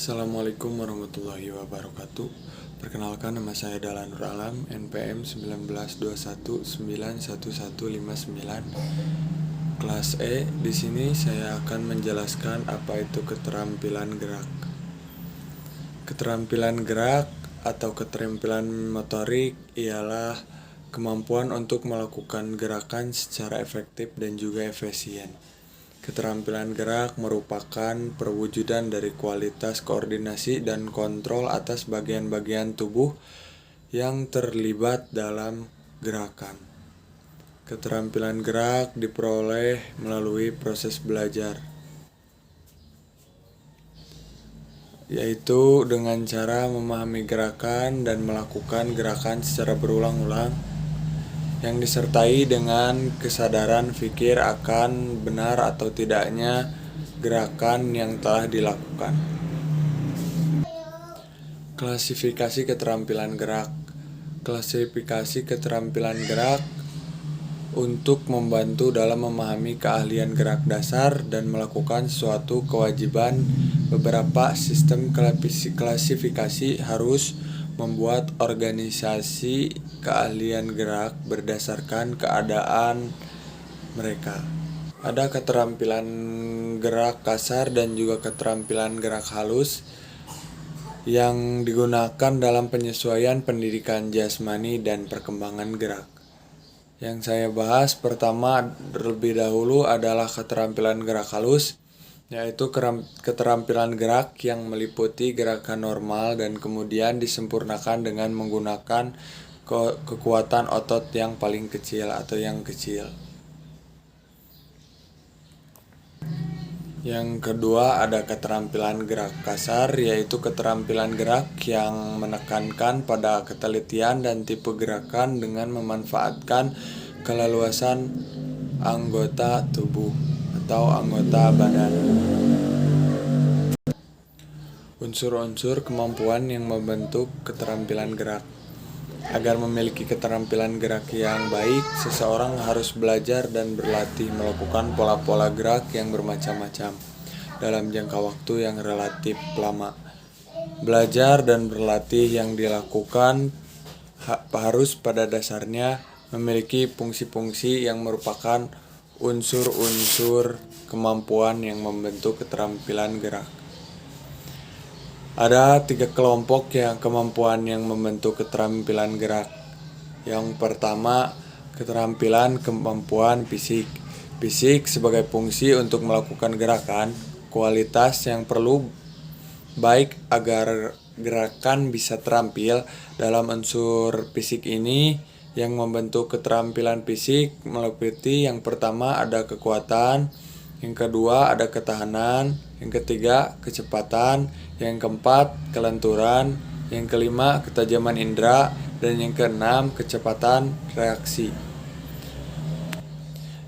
Assalamualaikum warahmatullahi wabarakatuh. Perkenalkan, nama saya Dahlan Nur Alam, NPM 1921911159, kelas E. Di sini saya akan menjelaskan apa itu keterampilan gerak. Keterampilan gerak atau keterampilan motorik ialah kemampuan untuk melakukan gerakan secara efektif dan juga efisien. Keterampilan gerak merupakan perwujudan dari kualitas koordinasi dan kontrol atas bagian-bagian tubuh yang terlibat dalam gerakan. Keterampilan gerak diperoleh melalui proses belajar, yaitu dengan cara memahami gerakan dan melakukan gerakan secara berulang-ulang yang disertai dengan kesadaran fikir akan benar atau tidaknya gerakan yang telah dilakukan. Klasifikasi keterampilan gerak. Klasifikasi keterampilan gerak untuk membantu dalam memahami keahlian gerak dasar dan melakukan suatu kewajiban. Beberapa sistem klasifikasi harus membuat organisasi keahlian gerak berdasarkan keadaan mereka. Ada keterampilan gerak kasar dan juga keterampilan gerak halus yang digunakan dalam penyesuaian pendidikan jasmani dan perkembangan gerak. Yang saya bahas pertama terlebih dahulu adalah keterampilan gerak halus, yaitu keterampilan gerak yang meliputi gerakan normal dan kemudian disempurnakan dengan menggunakan kekuatan otot yang paling kecil atau yang kecil. Yang kedua ada keterampilan gerak kasar, yaitu keterampilan gerak yang menekankan pada ketelitian dan tipe gerakan dengan memanfaatkan keleluasan anggota tubuh atau anggota badan. Unsur-unsur kemampuan yang membentuk keterampilan gerak. Agar memiliki keterampilan gerak yang baik, seseorang harus belajar dan berlatih melakukan pola-pola gerak yang bermacam-macam dalam jangka waktu yang relatif lama. Belajar dan berlatih yang dilakukan harus pada dasarnya memiliki fungsi-fungsi yang merupakan unsur-unsur kemampuan yang membentuk keterampilan gerak. Ada 3 kelompok kemampuan yang membentuk keterampilan gerak. Yang pertama, keterampilan kemampuan fisik. Fisik sebagai fungsi untuk melakukan gerakan, kualitas yang perlu baik agar gerakan bisa terampil. Dalam unsur fisik ini yang membentuk keterampilan fisik meliputi yang pertama ada kekuatan, yang kedua ada ketahanan, yang ketiga kecepatan, yang keempat kelenturan, yang kelima ketajaman indera, dan yang keenam kecepatan reaksi.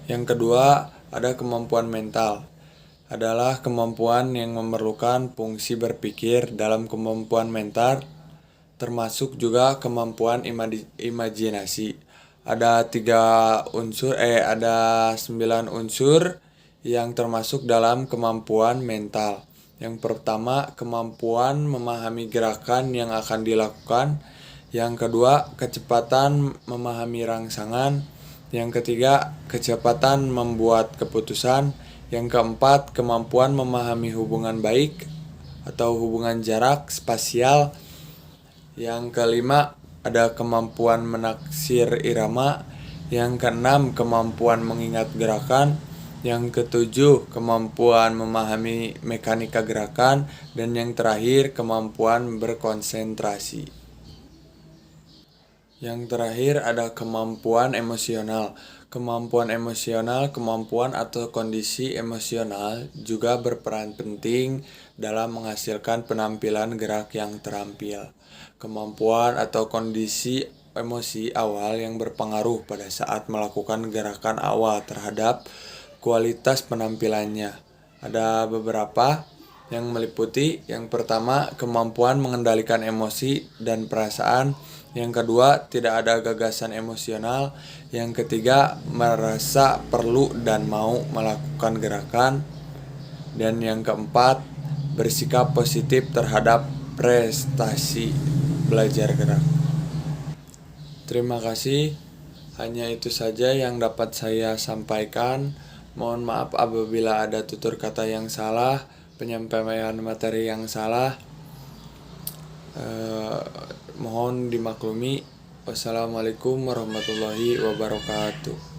Yang kedua ada kemampuan mental. Adalah kemampuan yang memerlukan fungsi berpikir. Dalam kemampuan mental termasuk juga kemampuan imajinasi. Ada 9 unsur yang termasuk dalam kemampuan mental. Yang pertama, kemampuan memahami gerakan yang akan dilakukan. Yang kedua, kecepatan memahami rangsangan. Yang ketiga, kecepatan membuat keputusan. Yang keempat, kemampuan memahami hubungan baik atau hubungan jarak spasial. Yang kelima, ada kemampuan menaksir irama. Yang keenam, kemampuan mengingat gerakan. Yang ketujuh, kemampuan memahami mekanika gerakan. Dan yang terakhir, kemampuan berkonsentrasi. Yang terakhir ada kemampuan emosional. Kemampuan emosional, kemampuan atau kondisi emosional juga berperan penting dalam menghasilkan penampilan gerak yang terampil. Kemampuan atau kondisi emosi awal yang berpengaruh pada saat melakukan gerakan awal terhadap kualitas penampilannya. Ada beberapa yang meliputi, yang pertama kemampuan mengendalikan emosi dan perasaan, yang kedua tidak ada gagasan emosional, yang ketiga merasa perlu dan mau melakukan gerakan, dan yang keempat bersikap positif terhadap prestasi belajar gerak. Terima kasih. Hanya itu saja yang dapat saya sampaikan. Mohon maaf apabila ada tutur kata yang salah, penyampaian materi yang salah. Mohon dimaklumi. Wassalamualaikum warahmatullahi wabarakatuh.